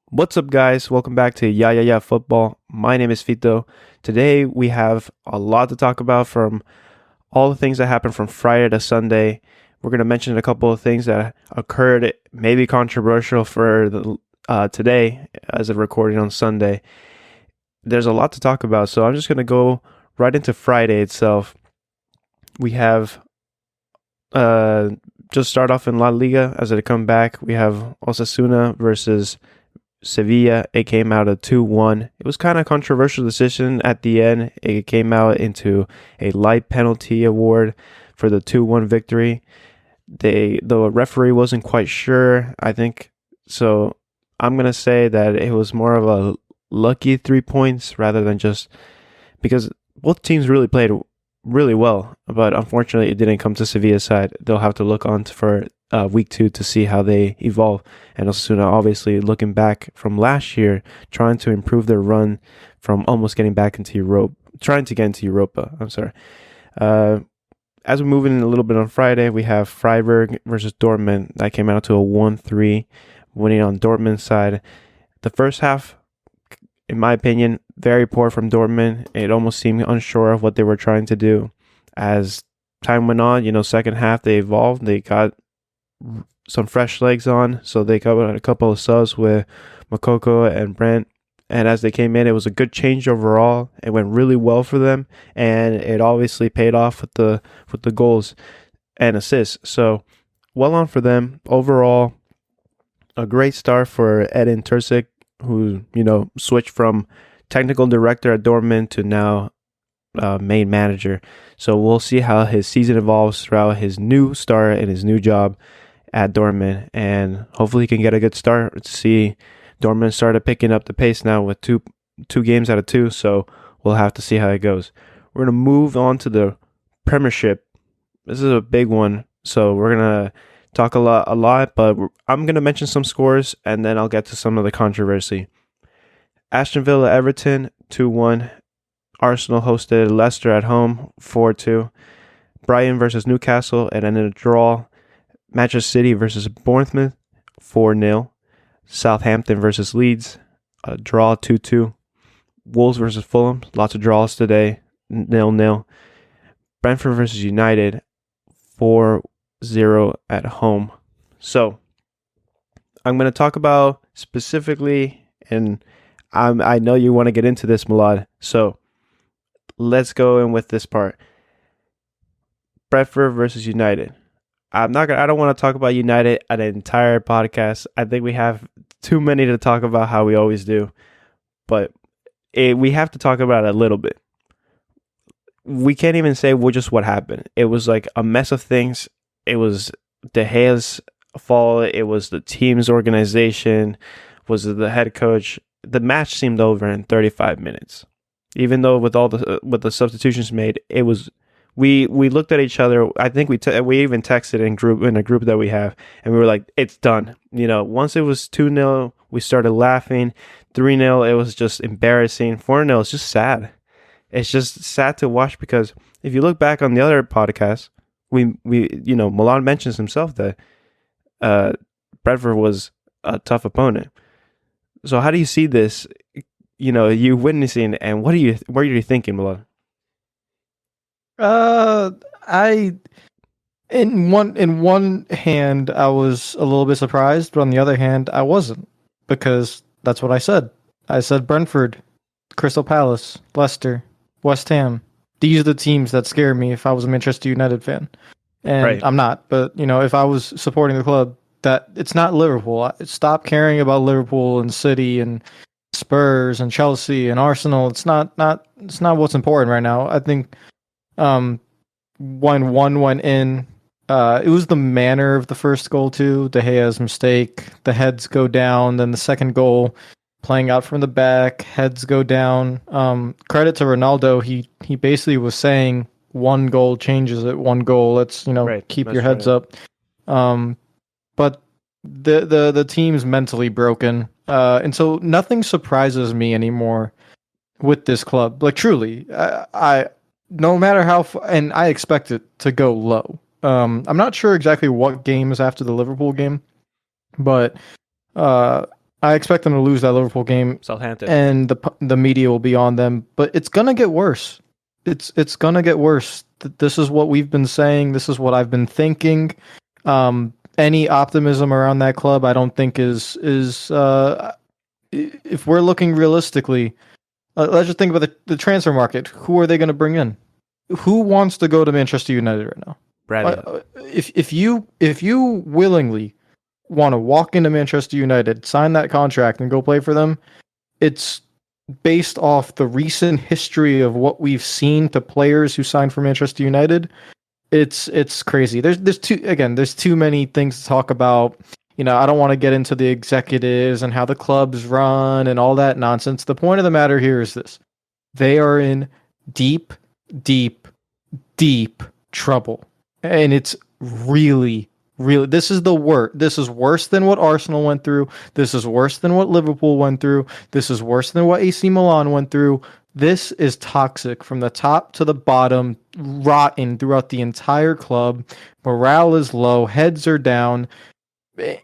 What's up, guys? Welcome back to Yeah Football. My name is Fito. Today we have a lot to talk about from all the things that happened from Friday to Sunday. We're going to mention a couple of things that occurred, maybe controversial for today as of recording on Sunday. There's a lot to talk about, so I'm just going to go right into Friday itself. We have just start off in La Liga as it come back. We have Osasuna versus Sevilla. It came out a 2-1. It was kind of a controversial decision at the end. It came out into a light penalty award for the 2-1 victory. The referee wasn't quite sure, I think. So I'm going to say that it was more of a lucky 3 points rather than just because both teams really played really well, but unfortunately it didn't come to Sevilla's side. They'll have to look on for week 2 to see how they evolve. And Osasuna, obviously, looking back from last year, trying to improve their run from almost getting back into Europe, trying to get into Europa. I'm sorry. As we move in a little bit on Friday, we have Fryeburg versus Dortmund. That came out to a 1-3, winning on Dortmund's side. The first half, in my opinion, very poor from Dortmund. It almost seemed unsure of what they were trying to do. As time went on, second half they evolved. They got some fresh legs on, so they got a couple of subs with Makoko and Brent. And as they came in, it was a good change overall. It went really well for them, and it obviously paid off with the goals and assists. So well on for them overall. A great start for Edin Terzic, who switched from technical director at Dortmund to now main manager. So we'll see how his season evolves throughout his new start and his new job at Dortmund, and hopefully he can get a good start. See, Dortmund started picking up the pace now with two games out of 2, so we'll have to see how it goes. We're going to move on to the Premiership. This is a big one, so we're going to talk a lot, but I'm going to mention some scores, and then I'll get to some of the controversy. Aston Villa Everton 2-1. Arsenal hosted Leicester at home 4-2. Brighton versus Newcastle, and then a draw. Manchester City versus Bournemouth 4-0. Southampton versus Leeds, a draw 2-2. Wolves versus Fulham, lots of draws today, 0-0. Brentford versus United 4-0 at home. So I'm going to talk about specifically, and I know you want to get into this, Millad. So let's go in with this part. Brentford versus United. I don't want to talk about United an entire podcast. I think we have too many to talk about, how we always do. But we have to talk about it a little bit. We can't even say just what happened. It was like a mess of things. It was De Gea's fault. It was the team's organization. Was the head coach. The match seemed over in 35 minutes. Even though with the substitutions made, it was. We looked at each other. I think we even texted in a group that we have, and we were like, "It's done." Once it was 2-0, we started laughing. 3-0, it was just embarrassing. 4-0, it's just sad. It's just sad to watch because if you look back on the other podcasts, Millad mentions himself that Brentford was a tough opponent. So how do you see this? You witnessing, and what are you thinking, Millad? I in one hand I was a little bit surprised, but on the other hand I wasn't, because that's what I said. I said Brentford, Crystal Palace, Leicester, West Ham. These are the teams that scare me if I was a Manchester United fan. And Right. I'm not, but if I was supporting the club, that it's not Liverpool. Stop caring about Liverpool and City and Spurs and Chelsea and Arsenal. It's not what's important right now. I think when one went in, it was the manner of the first goal too. De Gea's mistake, the heads go down, then the second goal, playing out from the back, heads go down. Credit to Ronaldo, he basically was saying one goal changes it, one goal. Let's Right. keep That's your heads right. up. But the team's mentally broken, and so nothing surprises me anymore with this club. Like truly, I no matter how and I expect it to go low. I'm not sure exactly what game is after the Liverpool game, but I expect them to lose that Liverpool game, Southampton. and the media will be on them. But it's gonna get worse. It's gonna get worse. This is what we've been saying. This is what I've been thinking. Any optimism around that club, I don't think is if we're looking realistically. Let's just think about the transfer market. Who are they going to bring in? Who wants to go to Manchester United right now? Bradley. If you willingly want to walk into Manchester United, sign that contract, and go play for them, it's based off the recent history of what we've seen to players who signed for Manchester United. It's crazy. There's too many things to talk about. I don't want to get into the executives and how the clubs run and all that nonsense. The point of the matter here is this. They are in deep, deep, deep trouble. And it's really, really, this is the worst. This is worse than what Arsenal went through. This is worse than what Liverpool went through. This is worse than what AC Milan went through. This is toxic from the top to the bottom, rotten throughout the entire club. Morale is low. Heads are down.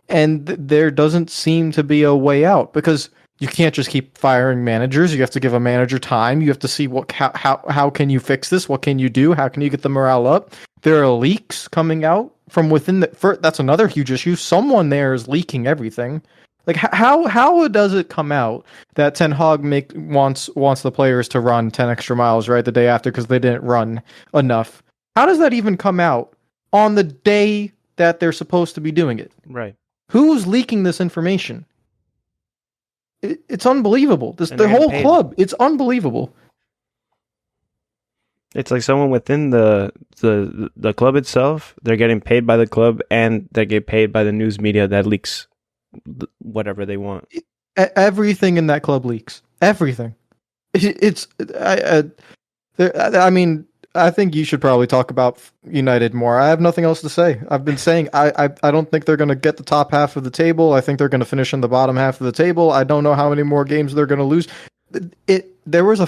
And there doesn't seem to be a way out because you can't just keep firing managers. You have to give a manager time. You have to see how can you fix this? What can you do? How can you get the morale up? There are leaks coming out from within that's another huge issue. Someone there is leaking everything. Like how does it come out that Ten Hag wants the players to run 10 extra miles right the day after because they didn't run enough? How does that even come out on the day that they're supposed to be doing it? Right. Who's leaking this information? It's unbelievable. The whole club. It's unbelievable. It's like someone within the club itself. They're getting paid by the club, and they get paid by the news media that leaks whatever they want. Everything in that club leaks. Everything. I mean, I think you should probably talk about United more. I have nothing else to say. I've been saying I don't think they're going to get the top half of the table. I think they're going to finish in the bottom half of the table. I don't know how many more games they're going to lose. There was a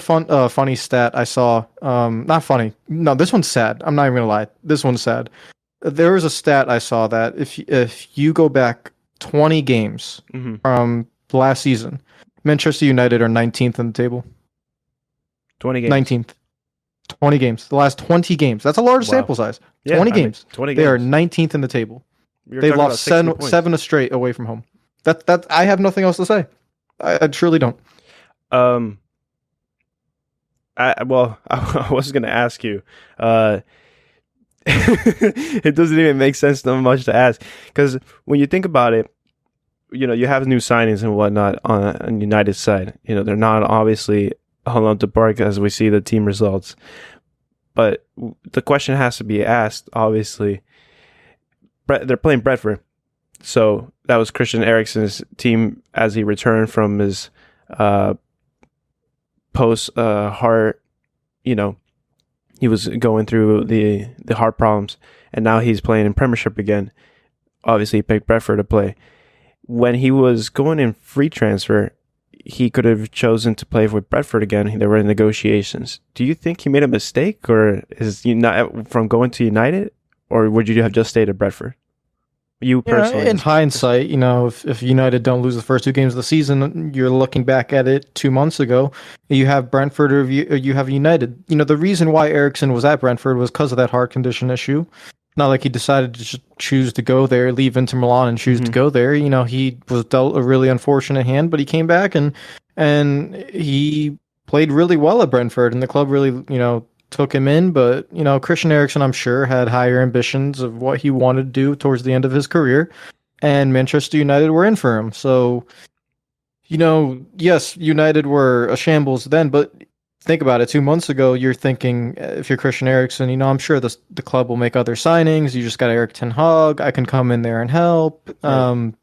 funny stat I saw. Not funny. No, this one's sad. I'm not even going to lie. This one's sad. There was a stat I saw that if you go back 20 games from last season, Manchester United are 19th in the table. 20 games. 19th. 20 games. The last 20 games. That's a large sample size. Yeah, 20 games. 20 games. They are 19th in the table. They lost seven straight away from home. That I have nothing else to say. I truly don't. I was going to ask you. It doesn't even make sense that much to ask because when you think about it, you have new signings and whatnot on United's side. They're not obviously on the park as we see the team results. But the question has to be asked, obviously. They're playing Brentford. So that was Christian Eriksen's team as he returned from his post-heart, he was going through the heart problems. And now he's playing in Premiership again. Obviously, he picked Brentford to play. When he was going in free transfer, he could have chosen to play with Brentford again. There were negotiations. Do you think he made a mistake, or is from going to United, or would you have just stayed at Brentford? You personally, in hindsight, if United don't lose the first two games of the season, you're looking back at it 2 months ago. You have Brentford or you have United. The reason why Eriksen was at Brentford was because of that heart condition issue. Not like he decided to just choose to go there, leave Inter Milan and choose to go there. He was dealt a really unfortunate hand, but he came back and he played really well at Brentford, and the club really, took him in. But, Christian Eriksen, I'm sure, had higher ambitions of what he wanted to do towards the end of his career, and Manchester United were in for him. So, yes, United were a shambles then, but think about it. 2 months ago, you're thinking, if you're Christian Eriksen, I'm sure the club will make other signings. You just got Erik ten Hag. I can come in there and help. Right.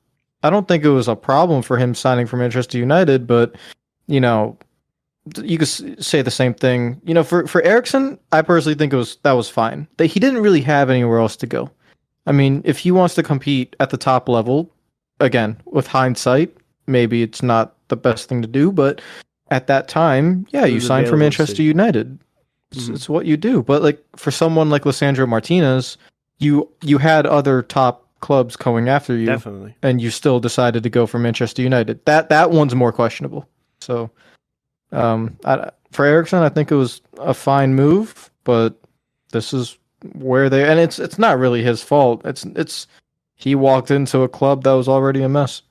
I don't think it was a problem for him signing for Manchester United, but, you could say the same thing. For Eriksen, I personally think that was fine. He didn't really have anywhere else to go. I mean, if he wants to compete at the top level, again, with hindsight, maybe it's not the best thing to do, but at that time, yeah, you signed for Manchester United. It's what you do. But for someone like Lisandro Martinez, you had other top clubs going after you, Definitely. and you still decided to go for Manchester United. That one's more questionable. So, for Ericsson, I think it was a fine move, but this is where they, and it's not really his fault. It's he walked into a club that was already a mess.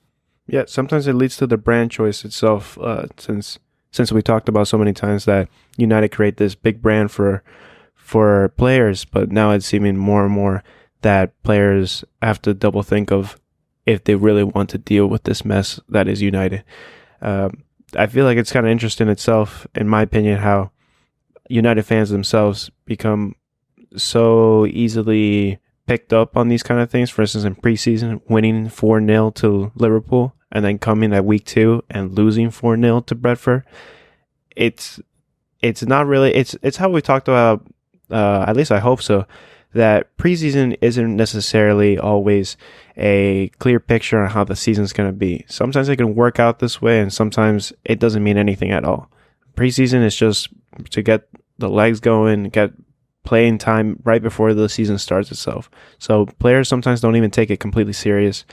Yeah, sometimes it leads to the brand choice itself. Since we talked about so many times that United create this big brand for players, but now it's seeming more and more that players have to double think of if they really want to deal with this mess that is United. I feel like it's kind of interesting itself, in my opinion, how United fans themselves become so easily picked up on these kind of things. For instance, in preseason, winning 4-0 to Liverpool and then coming at week 2 and losing 4-0 to Brentford. It's not really, it's how we talked about, at least I hope so, that preseason isn't necessarily always a clear picture on how the season's going to be. Sometimes it can work out this way, and sometimes it doesn't mean anything at all. Preseason is just to get the legs going, get playing time right before the season starts itself. So players sometimes don't even take it completely serious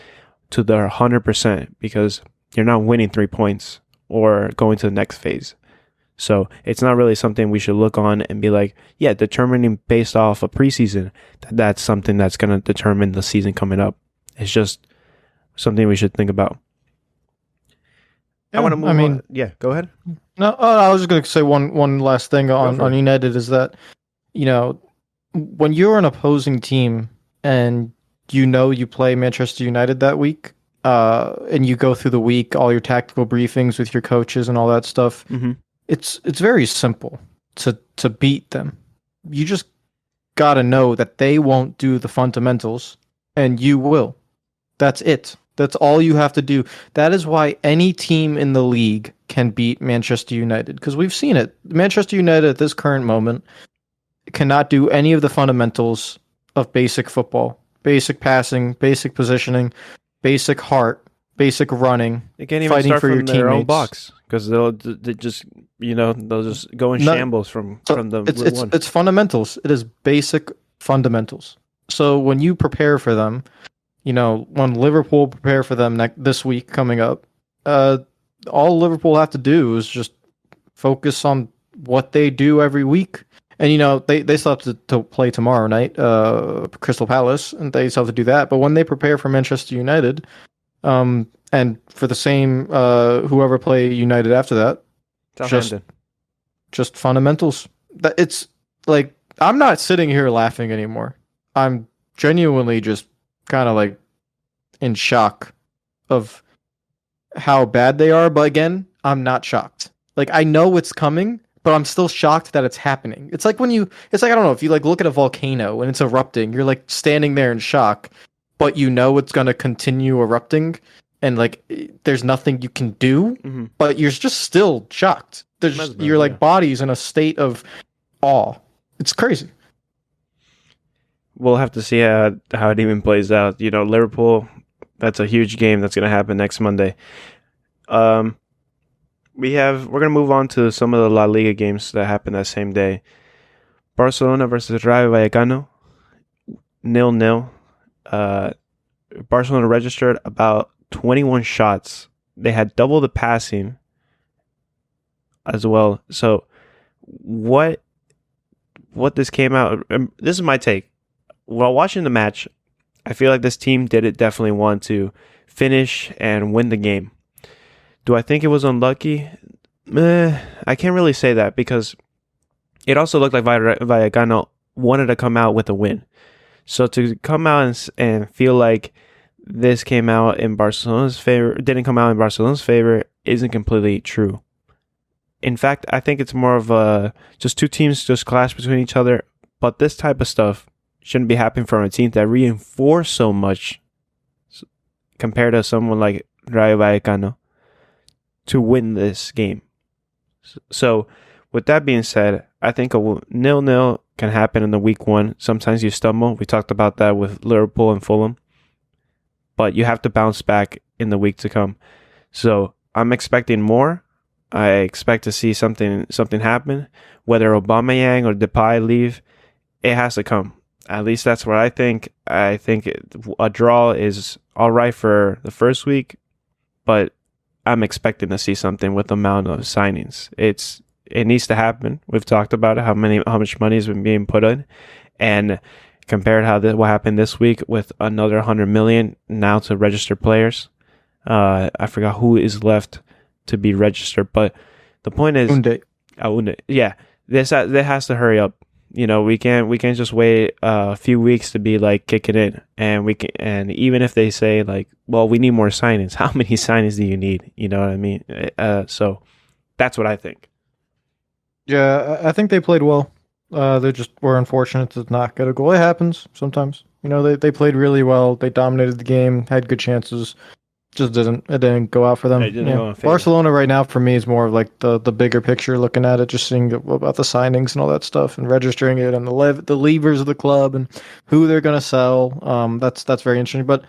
to their 100% because you're not winning 3 points or going to the next phase. So it's not really something we should look on and be like, yeah, determining based off a preseason, that's something that's going to determine the season coming up. It's just something we should think about. Yeah, I want to move on. Yeah, go ahead. No, I was just going to say one last thing on United is that, when you're an opposing team and you play Manchester United that week, and you go through the week, all your tactical briefings with your coaches and all that stuff, it's very simple to beat them. You just got to know that they won't do the fundamentals, and you will. That's it. That's all you have to do. That is why any team in the league can beat Manchester United, because we've seen it. Manchester United at this current moment cannot do any of the fundamentals of basic football. Basic passing, basic positioning, basic heart, basic running, they can't even fighting start for from your their teammates. own box because they'll just go in shambles from the one. It's fundamentals. It is basic fundamentals. So when you prepare for them, when Liverpool prepare for them this week coming up, all Liverpool have to do is just focus on what they do every week. And they still have to play tomorrow night, Crystal Palace, and they still have to do that. But when they prepare for Manchester United, and for the same whoever play United after that, just fundamentals. It's like I'm not sitting here laughing anymore. I'm genuinely just kind of like in shock of how bad they are. But again, I'm not shocked. Like I know it's coming, but I'm still shocked that it's happening. It's like I don't know, if you like look at a volcano and it's erupting, you're like standing there in shock, but it's going to continue erupting and like there's nothing you can do, but you're just still shocked. Your body's in a state of awe. It's crazy. We'll have to see how it even plays out. Liverpool, that's a huge game that's going to happen next Monday. We're going to move on to some of the La Liga games that happened that same day. Barcelona versus Rayo Vallecano, 0-0. Barcelona registered about 21 shots. They had double the passing as well. So what this came out, this is my take. While watching the match, I feel like this team definitely want to finish and win the game. Do I think it was unlucky? I can't really say that because it also looked like Vallecano wanted to come out with a win. So to come out and feel like this came out in Barcelona's favor, didn't come out in Barcelona's favor, isn't completely true. In fact, I think it's more of just two teams just clash between each other. But this type of stuff shouldn't be happening from a team that reinforce so much compared to someone like Rayo Vallecano to win this game. So with that being said, I think a 0-0 can happen in the week 1. Sometimes you stumble. We talked about that with Liverpool and Fulham. But you have to bounce back in the week to come. So I'm expecting more. I expect to see something happen. Whether Aubameyang or Depay leave, it has to come. At least that's what I think. I think a draw is all right for the first week, but I'm expecting to see something with the amount of signings. It needs to happen. We've talked about it, how much money has been being put in, and compared what happened this week with another 100 million now to register players. I forgot who is left to be registered, but the point is, yeah, this has to hurry up. We can't just wait a few weeks to be like kicking in, and even if they say like, well, we need more signings. How many signings do you need? You know what I mean? So that's what I think. Yeah, I think they played well. They just were unfortunate to not get a goal. It happens sometimes. They played really well. They dominated the game, had good chances. It didn't go out for them. It didn't go in favor. Barcelona right now for me is more of like the bigger picture, looking at it, just seeing about the signings and all that stuff, and registering it, and the levers of the club and who they're gonna sell. That's very interesting. But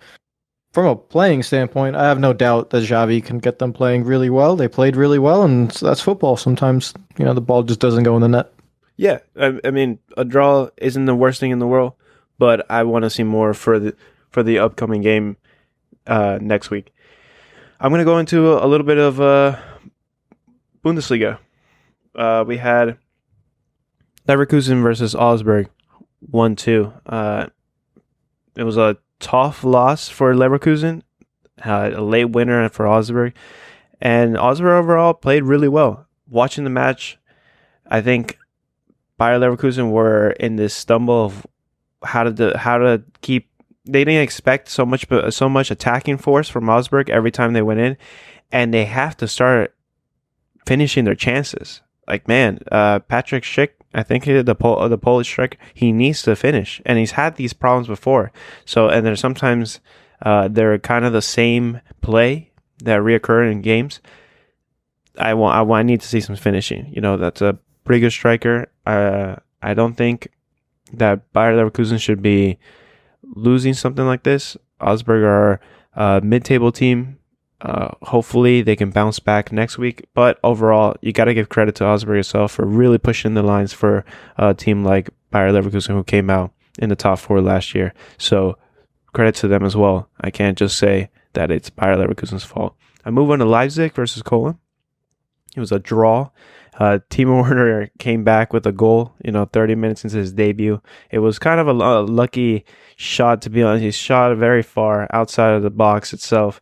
from a playing standpoint, I have no doubt that Xavi can get them playing really well. They played really well, and that's football. Sometimes the ball just doesn't go in the net. Yeah, I mean, a draw isn't the worst thing in the world, but I want to see more for the upcoming game next week. I'm going to go into a little bit of Bundesliga. We had Leverkusen versus Augsburg, 1-2. It was a tough loss for Leverkusen, a late winner for Augsburg, and Augsburg overall played really well. Watching the match, I think Bayer Leverkusen were in this stumble of how to keep. They didn't expect so much attacking force from Augsburg every time they went in, and they have to start finishing their chances. Like, man, Patrick Schick, I think the Polish striker, he needs to finish, and he's had these problems before. So, and there's sometimes they're kind of the same play that reoccur in games. I need to see some finishing. That's a pretty good striker. I don't think that Bayer Leverkusen should be losing something like this. Augsburg are a mid-table team. Hopefully they can bounce back next week. But overall, you got to give credit to Augsburg itself for really pushing the lines for a team like Bayer Leverkusen, who came out in the top 4 last year. So credit to them as well. I can't just say that it's Bayer Leverkusen's fault. I move on to Leipzig versus Cologne. It was a draw. Timo Werner came back with a goal, 30 minutes into his debut. It was kind of a lucky shot, to be honest. He shot very far outside of the box itself.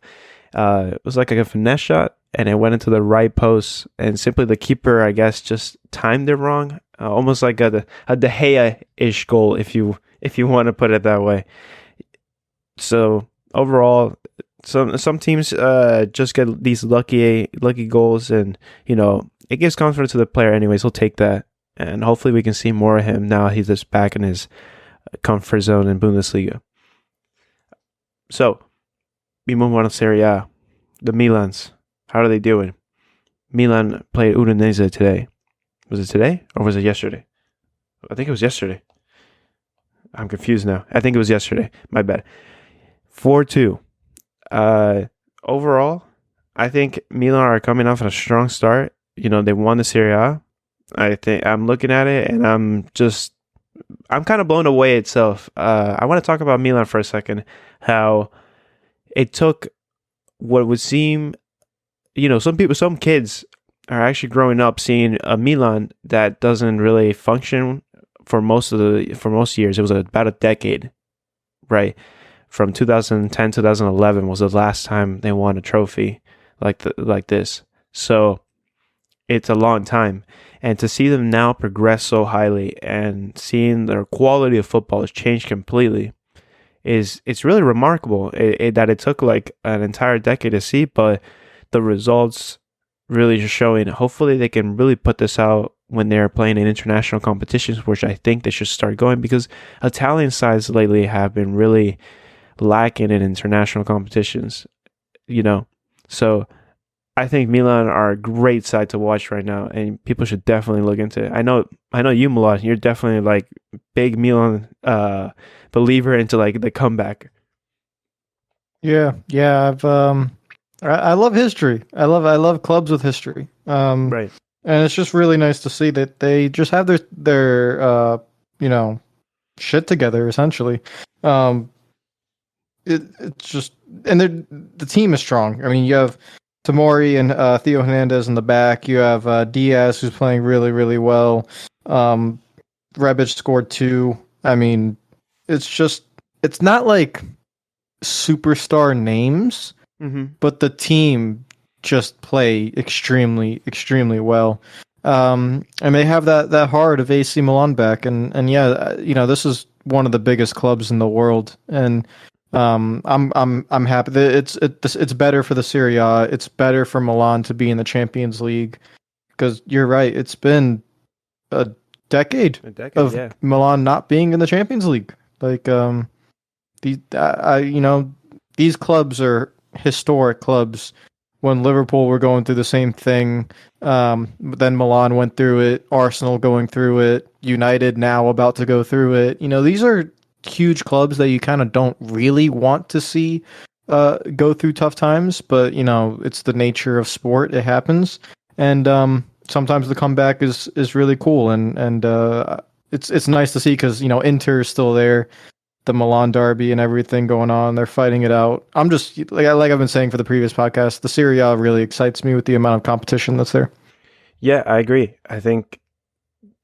It was like a finesse shot, and it went into the right post, and simply the keeper, I guess, just timed it wrong. Almost like a De Gea-ish goal, if you want to put it that way. So overall, some teams just get these lucky goals, and it gives confidence to the player anyways. He'll take that, and hopefully we can see more of him now he's just back in his comfort zone in Bundesliga. So we move on to Serie A. The Milans, how are they doing? Milan played Udinese today. Was it today or was it yesterday? I think it was yesterday. I'm confused now. I think it was yesterday. My bad. 4-2. Overall, I think Milan are coming off a strong start. They won the Serie A. I think I'm looking at it and I'm kind of blown away itself. I want to talk about Milan for a second. How it took what would seem, some kids are actually growing up seeing a Milan that doesn't really function for most years. It was about a decade, right? From 2010 2011 was the last time they won a trophy like this. So it's a long time, and to see them now progress so highly and seeing their quality of football has changed completely it's really remarkable. That it took like an entire decade to see, but the results really just showing. Hopefully they can really put this out when they're playing in international competitions, which I think they should start going, because Italian sides lately have been really lacking in international competitions, so I think Milan are a great side to watch right now, and people should definitely look into it. I know you, Millad, you're definitely like big Milan believer into like the comeback. Yeah. I've I love history. I love clubs with history. Right. And it's just really nice to see that they just have their shit together essentially. Um, it's just and the team is strong. I mean, you have Tamori and Theo Hernandez in the back. You have Diaz who's playing really really well. Rebic scored 2. I mean, it's not like superstar names, but the team just play extremely extremely well. And they have that heart of AC Milan back, and yeah, this is one of the biggest clubs in the world, and I'm happy that it's better for the Serie A. It's better for Milan to be in the Champions League because you're right. It's been a decade of yeah. Milan not being in the Champions League. Like these clubs are historic clubs. When Liverpool were going through the same thing, then Milan went through it. Arsenal going through it. United now about to go through it. These are huge clubs that you kind of don't really want to see go through tough times, but it's the nature of sport. It happens, and sometimes the comeback is really cool, and it's nice to see because Inter is still there, the Milan derby and everything going on. They're fighting it out. I'm just like I've been saying for the previous podcast, the Serie A really excites me with the amount of competition that's there. Yeah, I agree. I think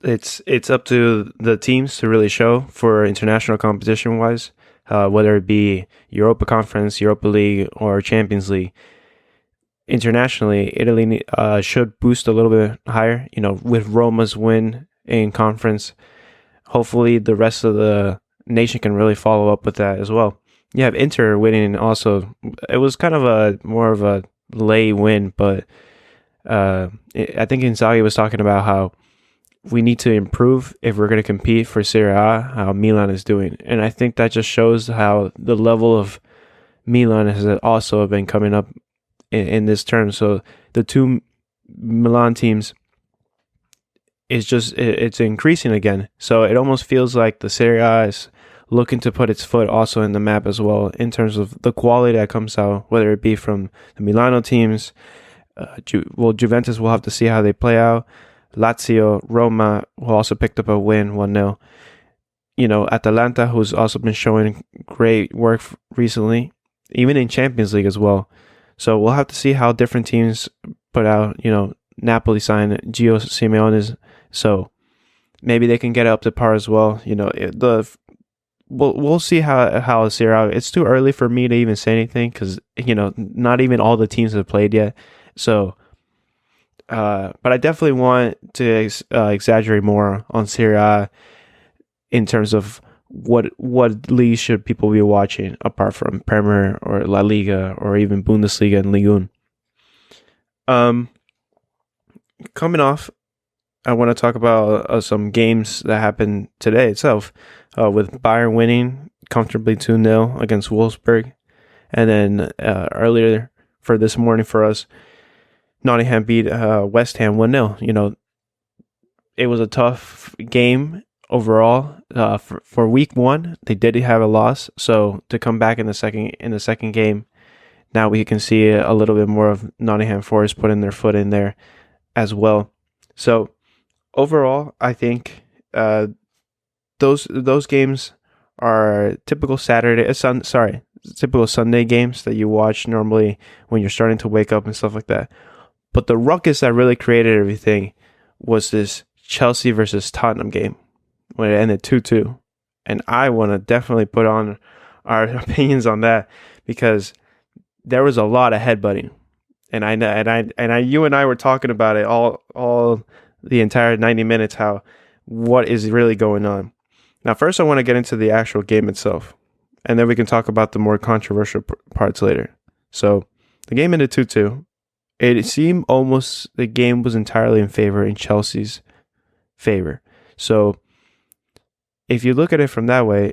it's up to the teams to really show for international competition wise, whether it be Europa Conference, Europa League, or Champions League. Internationally, Italy should boost a little bit higher. With Roma's win in conference, hopefully the rest of the nation can really follow up with that as well. You have Inter winning also. It was kind of more of a lay win, but I think Inzaghi was talking about how we need to improve if we're going to compete for Serie A, how Milan is doing. And I think that just shows how the level of Milan has also been coming up in this term. So the two Milan teams it's increasing again. So it almost feels like the Serie A is looking to put its foot also in the map as well in terms of the quality that comes out, whether it be from the Milano teams. Juventus will have to see how they play out. Lazio, Roma, who also picked up a win, 1-0. Atalanta, who's also been showing great work recently, even in Champions League as well. So we'll have to see how different teams put out. Napoli signed Gio Simeone, so maybe they can get up to par as well. We'll see how Serie A. It's too early for me to even say anything because not even all the teams have played yet. So. But I definitely want to exaggerate more on Serie A in terms of what leagues should people be watching apart from Premier or La Liga or even Bundesliga and Ligue 1. Coming off, I want to talk about some games that happened today itself, with Bayern winning comfortably 2-0 against Wolfsburg, and then earlier for this morning for us, Nottingham beat West Ham 1-0. It was a tough game overall. For week 1, they did have a loss. So to come back in the second game, now we can see a little bit more of Nottingham Forest putting their foot in there as well. So overall, I think those games are typical typical Sunday games that you watch normally when you're starting to wake up and stuff like that. But the ruckus that really created everything was this Chelsea versus Tottenham game when it ended 2-2. And I want to definitely put on our opinions on that because there was a lot of headbutting. And you and I were talking about it all the entire 90 minutes, what is really going on. Now, first I want to get into the actual game itself, and then we can talk about the more controversial parts later. So the game ended 2-2. It seemed almost the game was entirely in Chelsea's favor. So if you look at it from that way,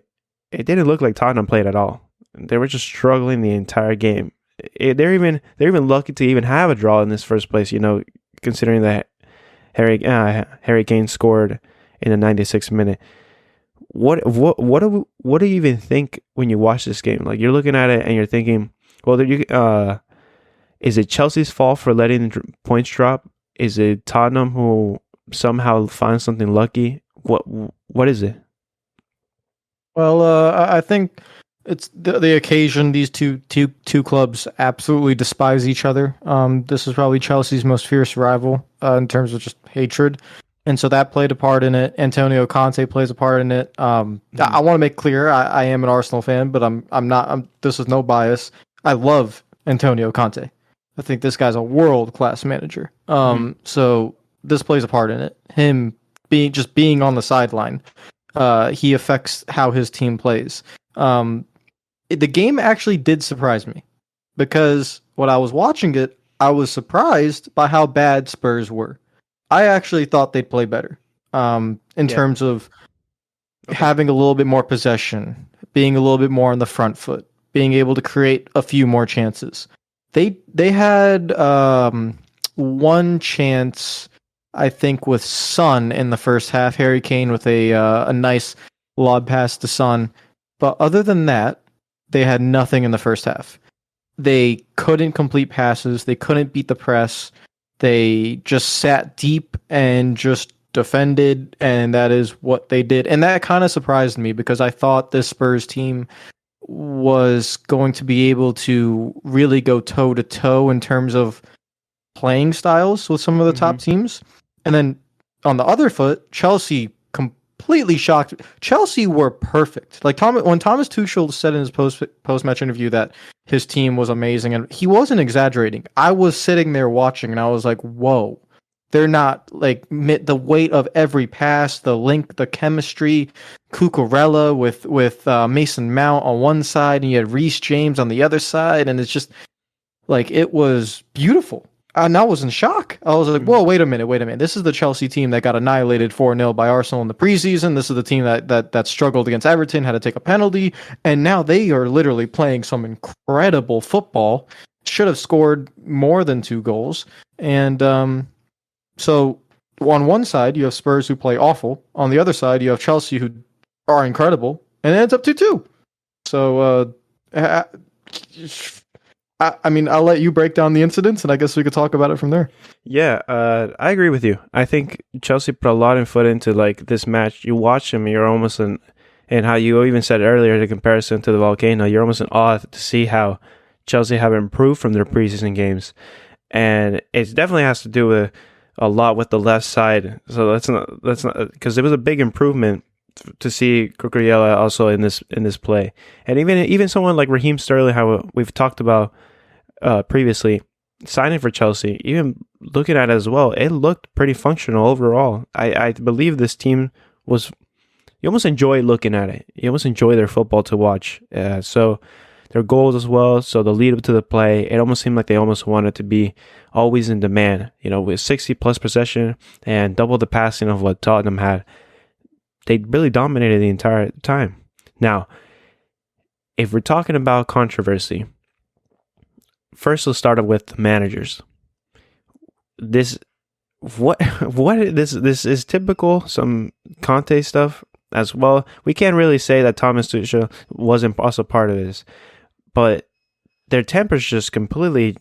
it didn't look like Tottenham played at all. They were just struggling the entire game. They're even lucky to even have a draw in this first place. Considering that Harry Kane scored in the 96th minute. What do you even think when you watch this game? Like, you're looking at it and you're thinking, well, is it Chelsea's fault for letting the points drop? Is it Tottenham who somehow finds something lucky? What is it? Well, I think it's the occasion. These two clubs absolutely despise each other. This is probably Chelsea's most fierce rival in terms of just hatred, and so that played a part in it. Antonio Conte plays a part in it. I want to make clear I am an Arsenal fan, but I'm not. This is no bias. I love Antonio Conte. I think this guy's a world class manager. So this plays a part in it. Him being on the sideline, he affects how his team plays. The game actually did surprise me because when I was watching it, I was surprised by how bad Spurs were. I actually thought they'd play better in terms of having a little bit more possession, being a little bit more on the front foot, being able to create a few more chances. They had one chance, I think, with Son in the first half. Harry Kane with a nice lob pass to Son. But other than that, they had nothing in the first half. They couldn't complete passes. They couldn't beat the press. They just sat deep and just defended, and that is what they did. And that kind of surprised me because I thought this Spurs team was going to be able to really go toe to toe in terms of playing styles with some of the top teams. And then on the other foot, Chelsea completely shocked. Chelsea were perfect. Like when Thomas Tuchel said in his post-match interview that his team was amazing, and he wasn't exaggerating. I was sitting there watching, and I was like, whoa. They're not like the weight of every pass, the link, the chemistry. Cucurella with Mason Mount on one side, and you had Reece James on the other side, and it's just like it was beautiful. And I was in shock. I was like, whoa, wait a minute. This is the Chelsea team that got annihilated 4-0 by Arsenal in the preseason. This is the team that struggled against Everton, had to take a penalty, and now they are literally playing some incredible football. Should have scored more than 2 goals. And so on one side, you have Spurs who play awful. On the other side, you have Chelsea who are incredible. And it ends up 2-2. So, I mean, I'll let you break down the incidents, and I guess we could talk about it from there. Yeah, I agree with you. I think Chelsea put a lot of foot into like this match. You watch them, you're almost in, and how you even said earlier, the comparison to the Volcano, you're almost in awe to see how Chelsea have improved from their preseason games. And it definitely has to do with a lot with the left side. So that's not because it was a big improvement to see Cucurella also in this play. And even someone like Raheem Sterling, how we've talked about previously, signing for Chelsea, even looking at it as well, it looked pretty functional overall. I believe this team was, you almost enjoy looking at it. You almost enjoy their football to watch. So their goals as well. So the lead up to the play, it almost seemed like they almost wanted to be always in demand. You know, with 60 plus possession and double the passing of what Tottenham had, they really dominated the entire time. Now, if we're talking about controversy, first let's start with the managers. This is typical, some Conte stuff as well. We can't really say that Thomas Tuchel wasn't also part of this, but their tempers just completely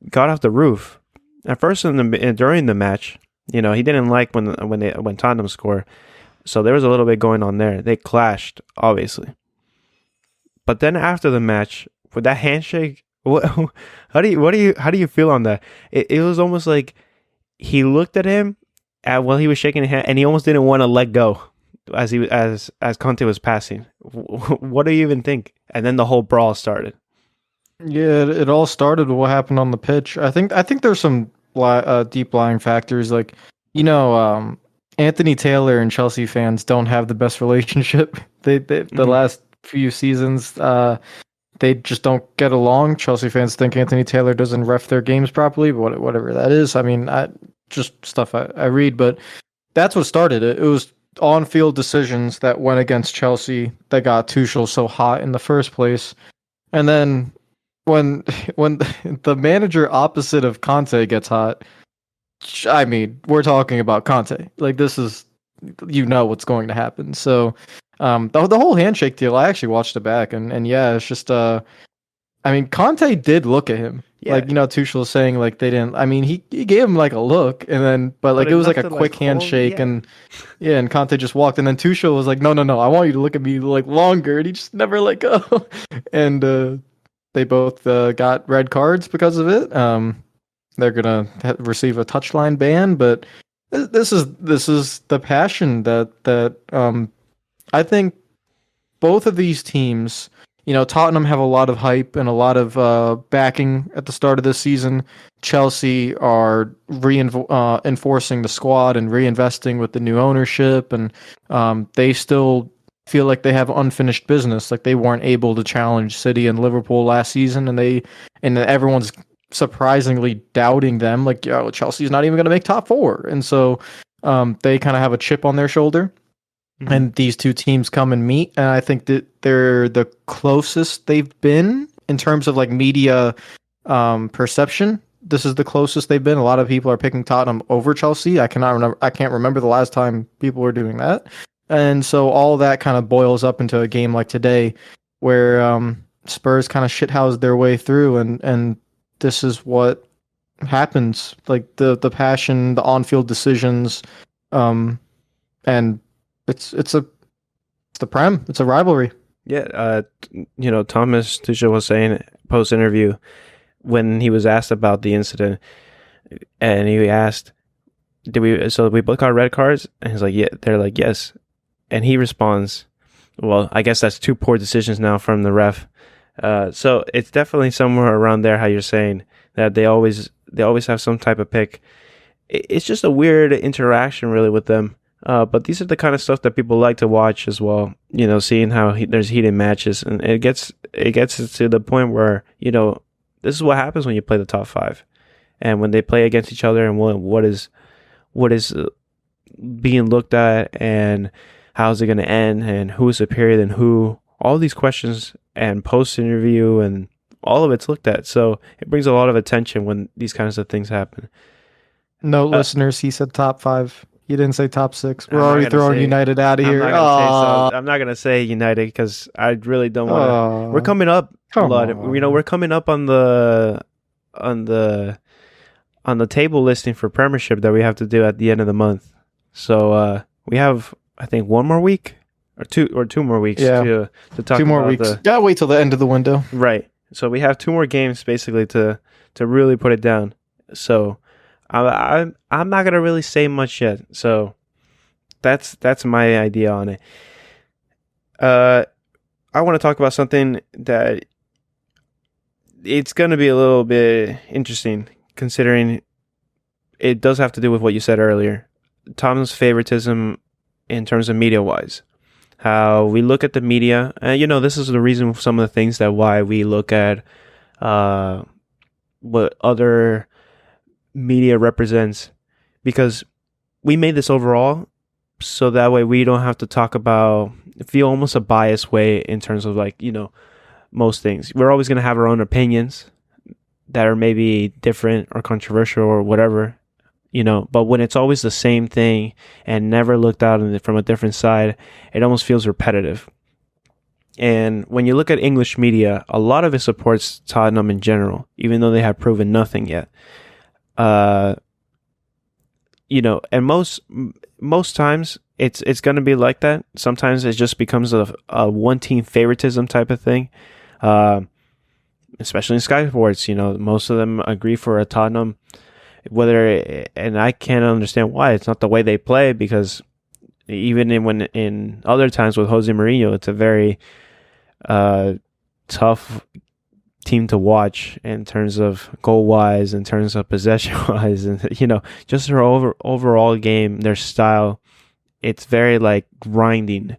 got off the roof. At first, during the match, you know, he didn't like when Tottenham scored, so there was a little bit going on there. They clashed, obviously, but then after the match, with that handshake, how do you feel on that? It was almost like he looked at him while he was shaking his hand, and he almost didn't want to let go as Conte was passing. What do you even think? And then the whole brawl started. Yeah, it all started with what happened on the pitch. I think there's some deep lying factors, like, you know, Anthony Taylor and Chelsea fans don't have the best relationship. The last few seasons, they just don't get along. Chelsea fans think Anthony Taylor doesn't ref their games properly, but whatever that is. I mean, just stuff I read, but that's what started it. It was on-field decisions that went against Chelsea that got Tuchel so hot in the first place. And then when the manager opposite of Conte gets hot, I mean, we're talking about Conte. Like, this is, you know what's going to happen. So the whole handshake deal, I actually watched it back, and yeah, it's just I I mean, Conte did look at him. Yeah. Like, Tuchel was saying, like, they didn't. I mean, he gave him like a look, and then, but like, But it was like enough a to, quick like, hold- handshake, yeah. and Conte just walked, and then Tuchel was like, no, I want you to look at me like longer, and he just never let go. And they both got red cards because of it. They're gonna receive a touchline ban, but this is the passion that I think both of these teams, Tottenham have a lot of hype and a lot of backing at the start of this season. Chelsea are enforcing the squad and reinvesting with the new ownership, and they still feel like they have unfinished business. Like they weren't able to challenge City and Liverpool last season, and everyone's surprisingly doubting them. Like, Chelsea's not even going to make top four, and so they kind of have a chip on their shoulder. Mhm. And these two teams come and meet, and I think that they're the closest they've been in terms of like media perception. This is the closest they've been. A lot of people are picking Tottenham over Chelsea. I can't remember the last time people were doing that. And so all that kind of boils up into a game like today, where Spurs kind of shithoused their way through, and this is what happens. Like the passion, the on-field decisions, and it's the Prem. It's a rivalry. Yeah, Thomas Tuchel was saying post interview when he was asked about the incident, and he asked, "Did we both got red cards?" And he's like, "Yeah." They're like, "Yes," and he responds, "Well, I guess that's two poor decisions now from the ref." So it's definitely somewhere around there. How you're saying that they always have some type of pick. It's just a weird interaction really with them. But these are the kind of stuff that people like to watch as well. Seeing how there's heated matches, and it gets to the point where this is what happens when you play the top five, and when they play against each other, and what is being looked at, and how's it going to end, and who is superior than who. All these questions and post interview and all of it's looked at. So it brings a lot of attention when these kinds of things happen. No, listeners, he said top five. He didn't say top six. We're I'm not already gonna throwing say- United out of here. I'm not gonna say United because I really don't want to. We're coming up, Come Millad. on. We're coming up on the table listing for Premiership that we have to do at the end of the month. So we have, I think, one more week or two more weeks to talk. 2 more about weeks. Gotta wait till the end of the window. Right. So we have 2 more games basically to really put it down. So I'm not gonna really say much yet. So that's my idea on it. I want to talk about something that it's gonna be a little bit interesting considering it does have to do with what you said earlier. Tom's favoritism in terms of media wise. How we look at the media, and this is the reason for some of the things that why we look at what other media represents, because we made this overall so that way we don't have to feel almost a biased way in terms of most things. We're always going to have our own opinions that are maybe different or controversial or whatever, but when it's always the same thing and never looked at from a different side, it almost feels repetitive. And when you look at English media, a lot of it supports Tottenham in general, even though they have proven nothing yet. And most times it's going to be like that. Sometimes it just becomes a one team favoritism type of thing. Especially in Sky Sports, most of them agree for a Tottenham. And I can't understand why. It's not the way they play, because even in other times with Jose Mourinho, it's a very tough team to watch in terms of goal wise, in terms of possession wise, and just their overall game, their style. It's very grinding.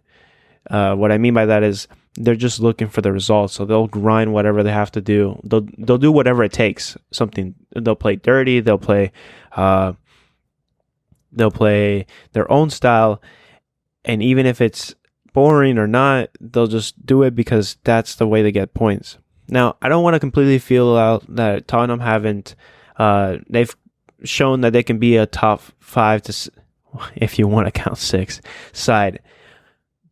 What I mean by that is they're just looking for the results, so they'll grind whatever they have to do. They'll do whatever it takes. They'll play dirty. They'll play their own style, and even if it's boring or not, they'll just do it because that's the way they get points. Now, I don't want to completely feel out that Tottenham haven't. They've shown that they can be a top 5 to, if you want to count 6, side.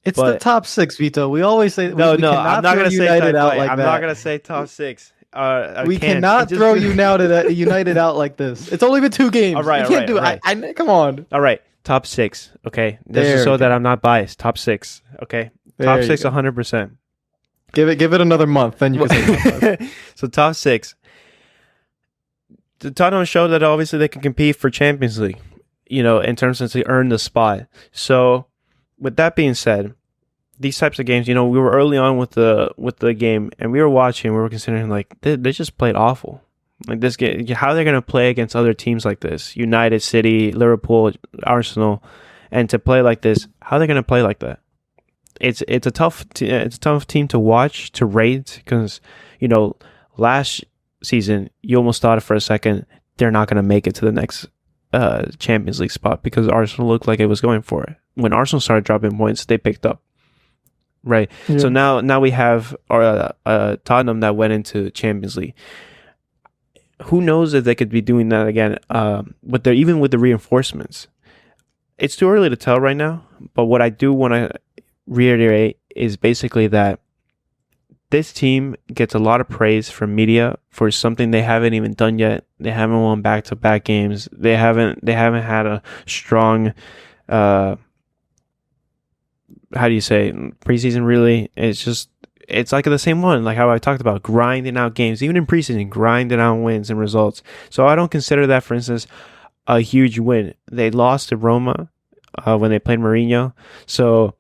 It's the But top six, Vito. We always say no, we no, I'm cannot not throw gonna say United top. out like I'm that. not gonna say top six. I We can't. It cannot just throw United out like this. It's only been 2 all games. right, You all can't right, do all it. right. Come on. All right, top six. Okay, this is There so you that go. I'm not biased. Top six. Okay, top There you six, go. 100%. Give it another month, then you can say top 5. So top six. The Tottenham showed that obviously they can compete for Champions League. In terms of to earn the spot. So, with that being said, these types of games, we were early on with the game, and we were watching. We were considering like they just played awful. Like this game, how they're gonna play against other teams like this, United, City, Liverpool, Arsenal, and to play like this, how they're gonna play like that? It's a tough team to watch, to rate, because last season you almost thought for a second they're not gonna make it to the next Champions League spot because Arsenal looked like it was going for it. When Arsenal started dropping points, they picked up. Right. Yeah. So now we have our Tottenham that went into Champions League. Who knows if they could be doing that again? Even with the reinforcements, it's too early to tell right now. But what I do want to reiterate is basically that this team gets a lot of praise from media for something they haven't even done yet. They haven't won back-to-back games. They haven't had a strong how do you say preseason. Really, it's like the same one, like how I talked about grinding out games, even in preseason, grinding out wins and results. So I don't consider that, for instance, a huge win. They lost to Roma when they played Mourinho. So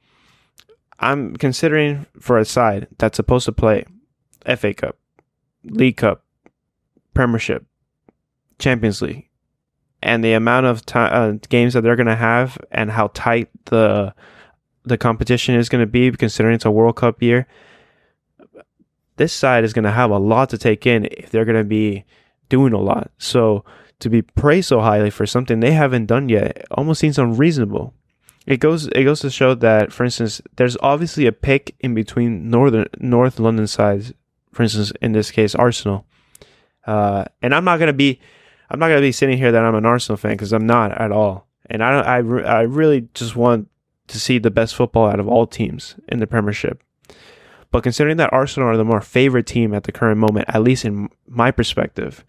I'm considering for a side that's supposed to play FA Cup, League Cup, Premiership, Champions League, and the amount of games that they're going to have and how tight the competition is going to be, considering it's a World Cup year. This side is going to have a lot to take in if they're going to be doing a lot. So to be praised so highly for something they haven't done yet almost seems unreasonable. It goes to show that, for instance, there's obviously a pick in between North London sides. For instance, in this case, Arsenal. And I'm not gonna be sitting here that I'm an Arsenal fan, because I'm not at all. And I really just want to see the best football out of all teams in the Premiership. But considering that Arsenal are the more favorite team at the current moment, at least in my perspective,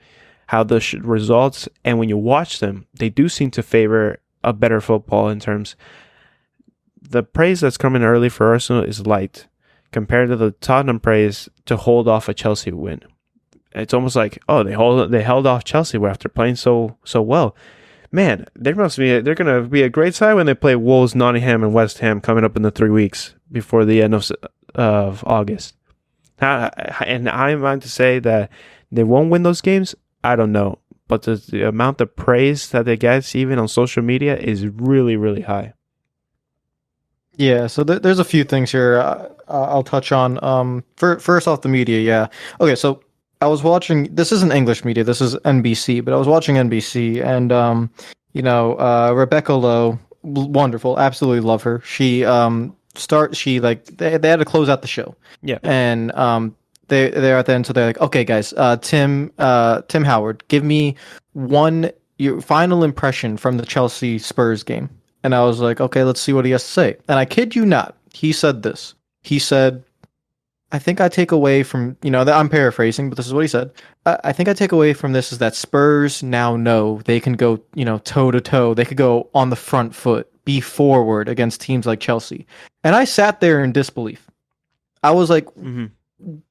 how the results and when you watch them, they do seem to favor a better football in terms. The praise that's coming early for Arsenal is light compared to the Tottenham praise to hold off a Chelsea win. It's almost like, oh, they held off Chelsea after playing so well. Man, they're going to be a great side when they play Wolves, Nottingham, and West Ham coming up in the 3 weeks before the end of August. And I'm about to say that they won't win those games. I don't know, but the amount of praise that they get, even on social media, is really, really high. Yeah, so there's a few things here I'll touch on. First off, the media, yeah. Okay, so I was watching. This isn't English media. This is NBC, but I was watching NBC, and Rebecca Lowe, wonderful, absolutely love her. She they had to close out the show. Yeah, and they're at the end, so they're like, okay, guys, Tim Howard, give me your final impression from the Chelsea Spurs game. And I was like, okay, let's see what he has to say. And I kid you not, he said this. He said, I think I take away from, I'm paraphrasing, but this is what he said. I think I take away from this is that Spurs now know they can go, toe to toe. They could go on the front foot, be forward against teams like Chelsea. And I sat there in disbelief. I was like,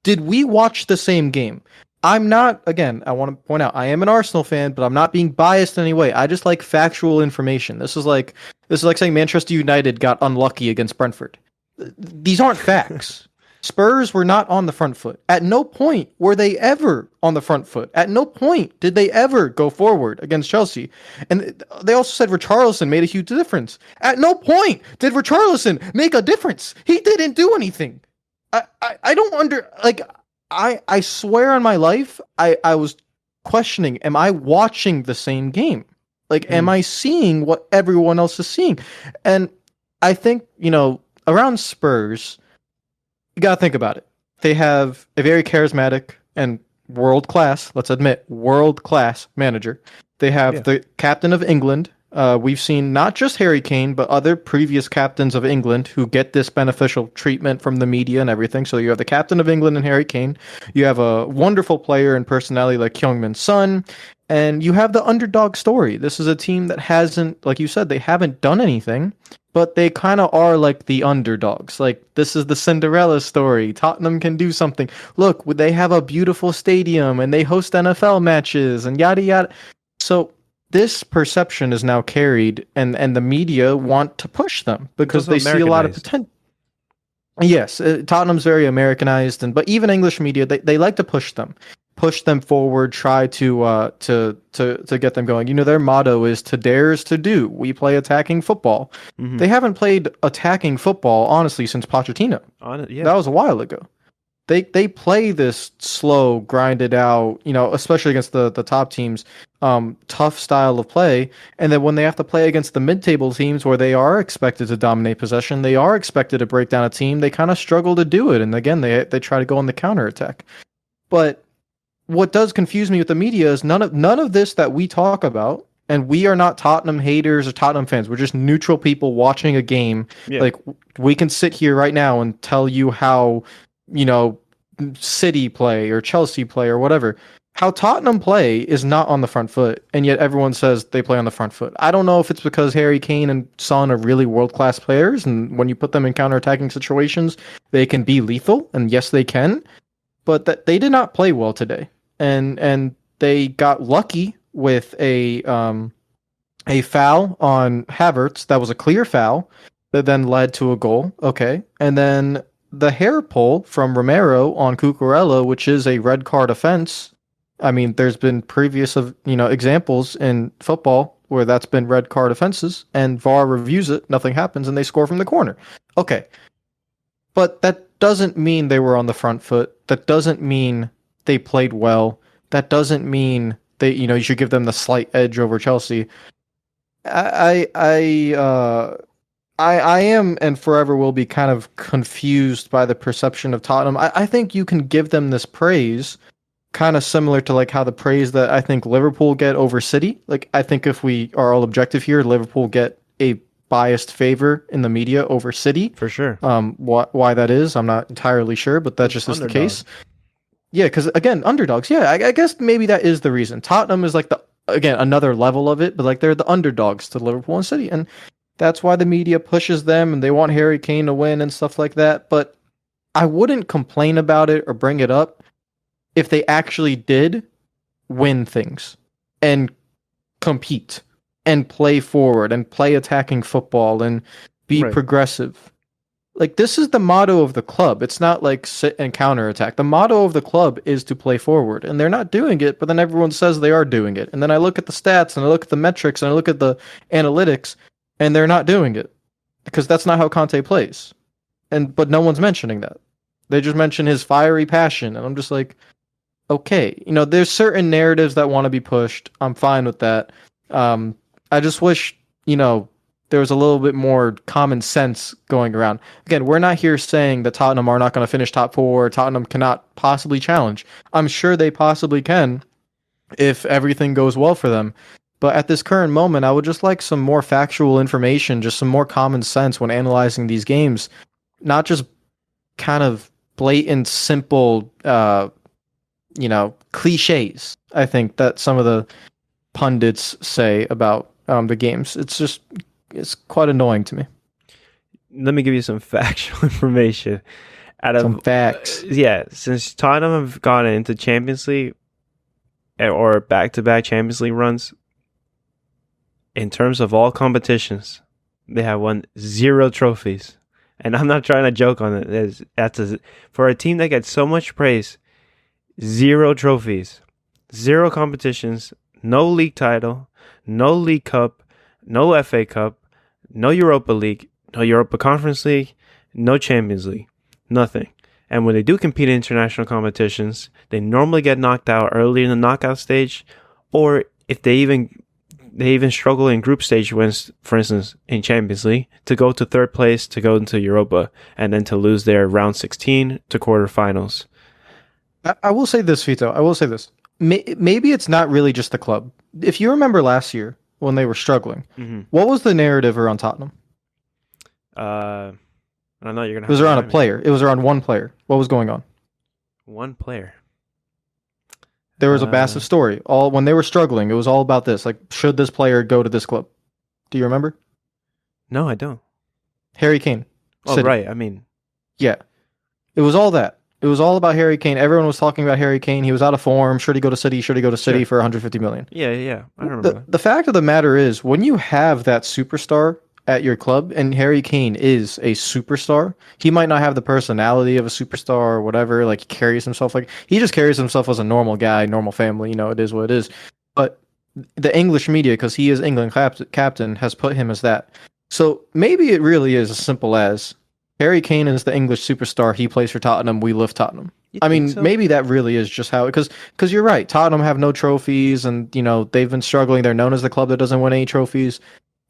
Did we watch the same game? I'm not, again, I want to point out, I am an Arsenal fan, but I'm not being biased in any way. I just like factual information. This is like saying Manchester United got unlucky against Brentford. These aren't facts. Spurs were not on the front foot. At no point were they ever on the front foot. At no point did they ever go forward against Chelsea. And they also said Richarlison made a huge difference. At no point did Richarlison make a difference. He didn't do anything. I don't I swear on my life, I was questioning, am I watching the same game? Am I seeing what everyone else is seeing? And I think, around Spurs, you got to think about it. They have a very charismatic and world-class, let's admit, world-class manager. They have the captain of England We've seen not just Harry Kane, but other previous captains of England who get this beneficial treatment from the media and everything. So you have the captain of England and Harry Kane. You have a wonderful player and personality like Heung-min Son. And you have the underdog story. This is a team that hasn't, like you said, they haven't done anything, but they kind of are like the underdogs. Like, this is the Cinderella story. Tottenham can do something. Look, they have a beautiful stadium and they host NFL matches and yada yada. So this perception is now carried, and the media want to push them because they see a lot of potential. Yes, Tottenham's very Americanized, but even English media, they like to push them forward, try to get them going. You know, their motto is "To dare is to do." We play attacking football. Mm-hmm. They haven't played attacking football honestly since Pochettino. That was a while ago. They play this slow, grinded out, you know, especially against the top teams, tough style of play. And then when they have to play against the mid-table teams where they are expected to dominate possession, they are expected to break down a team, they kind of struggle to do it. And again, they try to go on the counterattack. But what does confuse me with the media is none of this that we talk about, and we are not Tottenham haters or Tottenham fans. We're just neutral people watching a game. Yeah. Like, we can sit here right now and tell you how, you know, City play or Chelsea play or whatever. How Tottenham play is not on the front foot, and yet everyone says they play on the front foot. I don't know if it's because Harry Kane and Son are really world-class players, and when you put them in counter-attacking situations, they can be lethal, and yes, they can, but that they did not play well today. And they got lucky with a foul on Havertz that was a clear foul that then led to a goal. Okay, and then the hair pull from Romero on Cucurella, which is a red card offense. I mean, there's been previous examples in football where that's been red card offenses, and VAR reviews it, nothing happens, and they score from the corner. Okay, but that doesn't mean they were on the front foot. That doesn't mean they played well. That doesn't mean you should give them the slight edge over Chelsea. I am and forever will be kind of confused by the perception of Tottenham. I think you can give them this praise, kind of similar to like how the praise that I think Liverpool get over City. Like, I think if we are all objective here, Liverpool get a biased favor in the media over City. For sure. Why that is, I'm not entirely sure, but that just is the case. Yeah, because again, underdogs. Yeah, I guess maybe that is the reason. Tottenham is like another level of it, but like they're the underdogs to Liverpool and City, and that's why the media pushes them and they want Harry Kane to win and stuff like that. But I wouldn't complain about it or bring it up if they actually did win things and compete and play forward and play attacking football and be progressive. Like, this is the motto of the club. It's not like sit and counterattack. The motto of the club is to play forward, and they're not doing it, but then everyone says they are doing it. And then I look at the stats and I look at the metrics and I look at the analytics, and they're not doing it because that's not how Conte plays. But no one's mentioning that. They just mention his fiery passion, and I'm just like, okay, there's certain narratives that want to be pushed. I'm fine with that. I just wish, there was a little bit more common sense going around. Again, we're not here saying that Tottenham are not going to finish top four. Tottenham cannot possibly challenge. I'm sure they possibly can if everything goes well for them. But at this current moment, I would just like some more factual information, just some more common sense when analyzing these games, not just kind of blatant, simple, cliches, I think, that some of the pundits say about the games. It's quite annoying to me. Let me give you some factual information. Some facts. Yeah, since Tottenham have gone into Champions League or back-to-back Champions League runs, in terms of all competitions, they have won 0 trophies. And I'm not trying to joke on it. For a team that gets so much praise, 0 trophies, 0 competitions, no league title, no League Cup, no FA Cup, no Europa League, no Europa Conference League, no Champions League, nothing. And when they do compete in international competitions, they normally get knocked out early in the knockout stage, or if they even struggle in group stage wins, for instance, in Champions League, to go to third place, to go into Europa, and then to lose their round 16 to quarterfinals. I will say this, Vito. I will say this. Maybe it's not really just the club. If you remember last year, when they were struggling. Mm-hmm. What was the narrative around Tottenham? I don't know. You're gonna It have was to around a remind me. player. It was around one player. What was going on? One player. There was a massive story. All when they were struggling, it was all about this. Like, should this player go to this club? Do you remember? No, I don't. Harry Kane. Oh, City. right. I mean, Yeah. It was all that. It was all about Harry Kane. Everyone was talking about Harry Kane. He was out of form. Should he go to City? Should he go to City Sure. for 150 million? yeah. I remember that. The fact of the matter is, when you have that superstar at your club, and Harry Kane is a superstar, he might not have the personality of a superstar or whatever. Like, he carries himself like he just carries himself as a normal guy, normal family. You know, it is what it is. But the English media, because he is England captain, has put him as that. So maybe it really is as simple as Harry Kane is the English superstar. He plays for Tottenham. We lift Tottenham. You I think mean, so? maybe that really is just how, because you're right. Tottenham have no trophies, and they've been struggling. They're known as the club that doesn't win any trophies,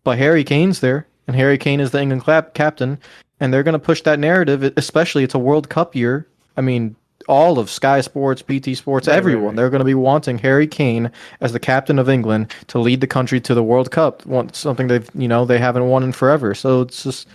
but Harry Kane's there, and Harry Kane is the England captain, and they're going to push that narrative. Especially, it's a World Cup year. I mean, all of Sky Sports, BT Sports, everyone, right. they're going to be wanting Harry Kane as the captain of England to lead the country to the World Cup. Something they haven't won in forever. So it's just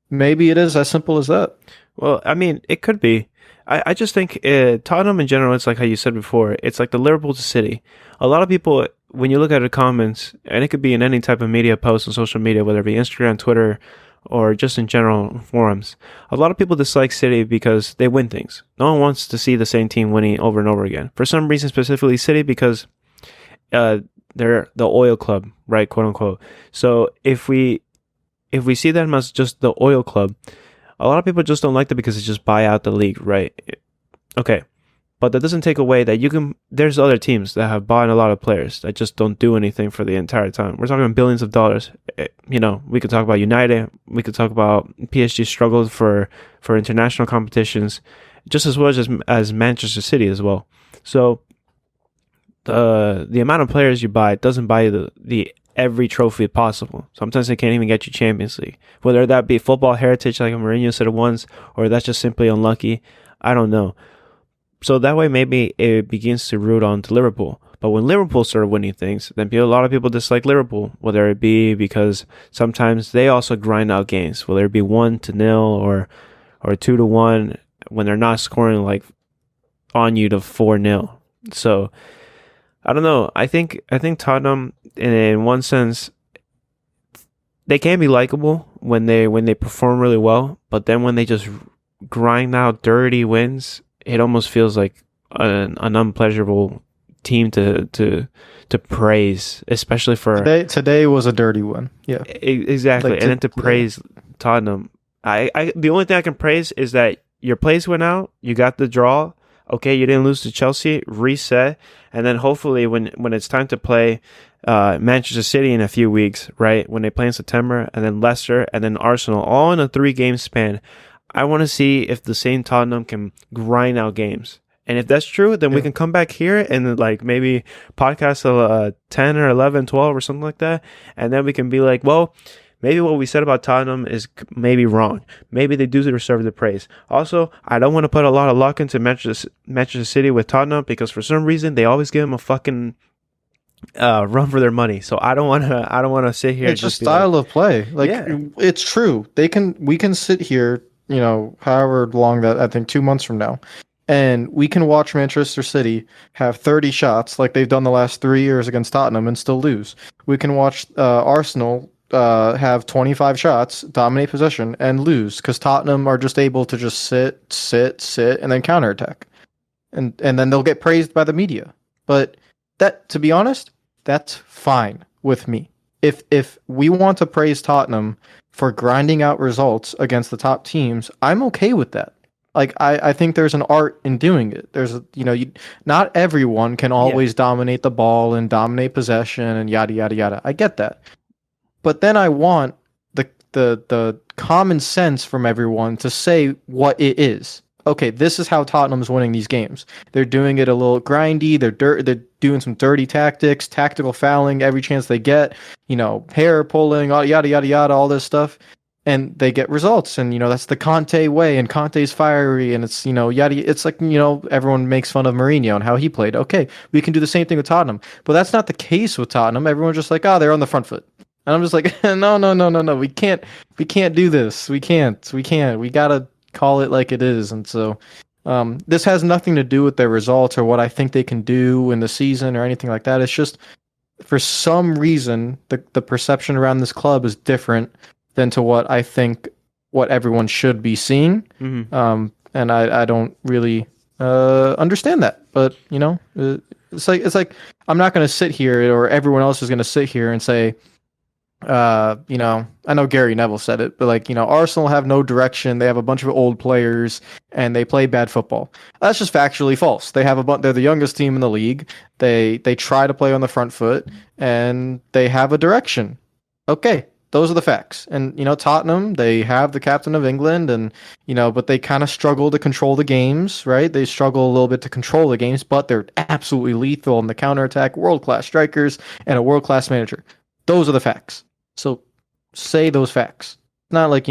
maybe it is as simple as that. Well, I mean, it could be. I just think Tottenham in general, it's like how you said before, it's like the Liverpool to City. A lot of people, when you look at the comments, and it could be in any type of media post on social media, whether it be Instagram, Twitter, or just in general forums, a lot of people dislike City because they win things. No one wants to see the same team winning over and over again. For some reason, specifically City, because they're the oil club, right, quote unquote. So if we see them as just the oil club, a lot of people just don't like that because it's just buy out the league, right? Okay. But that doesn't take away that there's other teams that have bought a lot of players that just don't do anything for the entire time. We're talking billions of dollars. We could talk about United. We could talk about PSG struggled for international competitions, just as well as Manchester City as well. So the amount of players you buy doesn't buy the every trophy possible. Sometimes they can't even get you Champions League. Whether that be football heritage like Mourinho said it once, or that's just simply unlucky, I don't know. So that way maybe it begins to root on to Liverpool. But when Liverpool started winning things, then a lot of people dislike Liverpool, whether it be because sometimes they also grind out games, whether it be 1-0 or 2-1 when they're not scoring like on you to 4-0. So I don't know. I think Tottenham, in one sense, they can be likable when they perform really well, but then when they just grind out dirty wins, it almost feels like an unpleasurable team to praise, especially for today was a dirty one. Yeah, exactly. And then to praise Tottenham, I the only thing I can praise is that your place went out, you got the draw. Okay, you didn't lose to Chelsea, reset, and then hopefully when it's time to play Manchester City in a few weeks, right, when they play in September, and then Leicester, and then Arsenal, all in a 3-game span, I want to see if the same Tottenham can grind out games. And if that's true, then we can come back here and like maybe podcast 10 or 11, 12 or something like that, and then we can be like, well, maybe what we said about Tottenham is maybe wrong. Maybe they do deserve the praise. Also, I don't want to put a lot of luck into Manchester City with Tottenham because for some reason they always give them a fucking run for their money. So I don't want to sit here. It's just style of play. Like, it's true. We can sit here, however long that, I think 2 months from now, and we can watch Manchester City have 30 shots like they've done the last 3 years against Tottenham and still lose. We can watch Arsenal have 25 shots, dominate possession, and lose because Tottenham are just able to just sit, and then counterattack, and then they'll get praised by the media. But that, to be honest, that's fine with me. If we want to praise Tottenham for grinding out results against the top teams, I'm okay with that. Like, I think there's an art in doing it. There's not everyone can always dominate the ball and dominate possession and yada yada yada. I get that. But then I want the common sense from everyone to say what it is. Okay, this is how Tottenham's winning these games. They're doing it a little grindy. They're doing some dirty tactics, tactical fouling every chance they get. Hair pulling, yada yada yada, all this stuff. and they get results. And that's the Conte way, and Conte's fiery, and it's yada. It's like everyone makes fun of Mourinho and how he played. Okay, we can do the same thing with Tottenham, but that's not the case with Tottenham. Everyone's just like, oh, they're on the front foot, and I'm just like, no, no, no, no, no. We can't do this. We can't. We gotta call it like it is. And so, this has nothing to do with their results or what I think they can do in the season or anything like that. It's just for some reason the perception around this club is different than to what everyone should be seeing. Mm-hmm. And I don't really understand that. But it's like I'm not going to sit here, or everyone else is going to sit here and say, I know Gary Neville said it, but Arsenal have no direction. They have a bunch of old players and they play bad football. That's just factually false. They're the youngest team in the league. They try to play on the front foot and they have a direction. Okay, those are the facts. And Tottenham, they have the captain of England, and but they kind of struggle to control the games, right? They struggle a little bit to control the games, but they're absolutely lethal in the counterattack, world-class strikers and a world-class manager. Those are the facts. So say those facts. It's not like,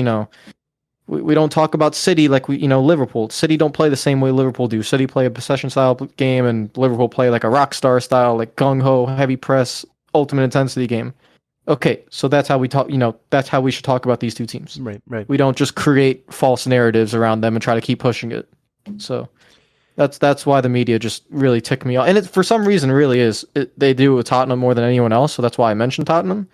we don't talk about City like Liverpool. City don't play the same way Liverpool do. City play a possession style game, and Liverpool play like a rock star style, like gung-ho, heavy press, ultimate intensity game. Okay, so that's how we talk, that's how we should talk about these two teams. Right, right. We don't just create false narratives around them and try to keep pushing it. So that's why the media just really tick me off. And it, for some reason, really is. They do it with Tottenham more than anyone else, so that's why I mentioned Tottenham.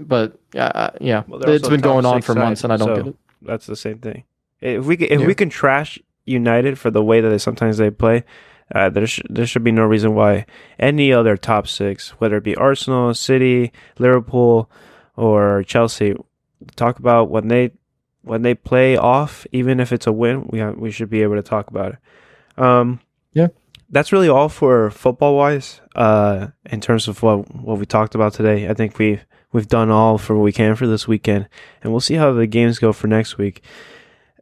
But yeah, Well, it's been going on for months, and I don't get it. That's the same thing. If we can trash United for the way that sometimes they play, there should be no reason why any other top six, whether it be Arsenal, City, Liverpool, or Chelsea, talk about when they play off, even if it's a win, we should be able to talk about it. Yeah. That's really all for football wise. In terms of what we talked about today, I think we've done all for what we can for this weekend, and we'll see how the games go for next week.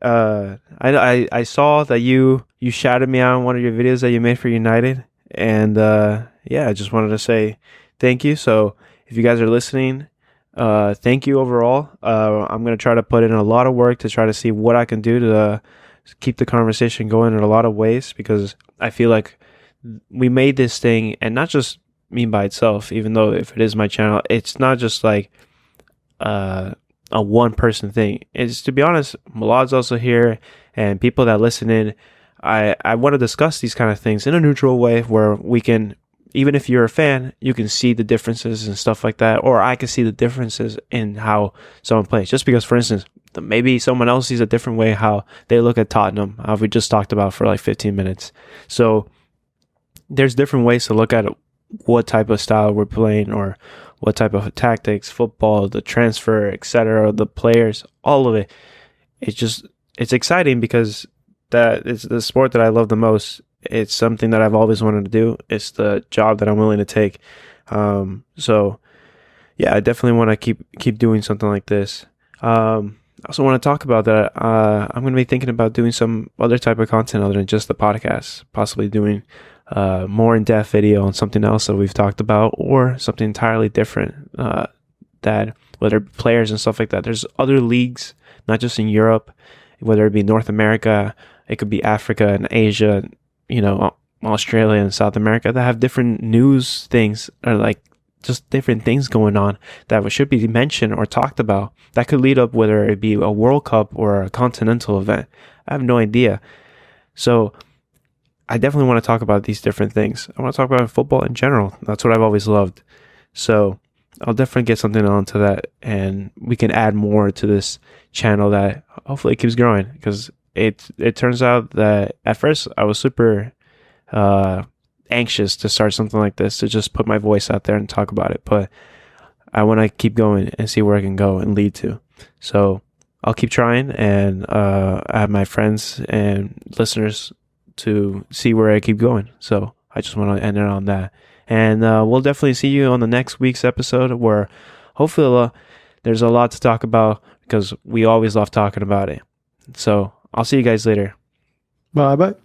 I saw that you shouted me out on one of your videos that you made for United, and I just wanted to say thank you. So if you guys are listening, thank you overall. I'm gonna try to put in a lot of work to try to see what I can do to keep the conversation going in a lot of ways, because I feel like we made this thing, and not just me by itself, even though if it is my channel, it's not just like a one person thing. It's, to be honest, Millad's also here, and people that listen in. I want to discuss these kind of things in a neutral way where we can, even if you're a fan, you can see the differences and stuff like that, or I can see the differences in how someone plays. Just because, for instance, maybe someone else sees a different way how they look at Tottenham, how we just talked about for like 15 minutes. So there's different ways to look at it, what type of style we're playing, or what type of tactics, football, the transfer, etc., the players, all of it. It's exciting because that is the sport that I love the most. It's something that I've always wanted to do. It's the job that I'm willing to take. So yeah, I definitely want to keep doing something like this. I also want to talk about that. I'm going to be thinking about doing some other type of content other than just the podcast, possibly doing more in-depth video on something else that we've talked about, or something entirely different, that whether players and stuff like that. There's other leagues, not just in Europe, whether it be North America, it could be Africa and Asia, Australia and South America, that have different news things, or like just different things going on that should be mentioned or talked about, that could lead up, whether it be a World Cup or a continental event. I have no idea. So I definitely want to talk about these different things. I want to talk about football in general. That's what I've always loved. So I'll definitely get something onto that, and we can add more to this channel that hopefully keeps growing, because it turns out that at first I was super anxious to start something like this, to just put my voice out there and talk about it. But I want to keep going and see where I can go and lead to. So I'll keep trying, and I have my friends and listeners to see where I keep going. So I just want to end it on that. And we'll definitely see you on the next week's episode, where hopefully there's a lot to talk about, because we always love talking about it. So I'll see you guys later. Bye-bye.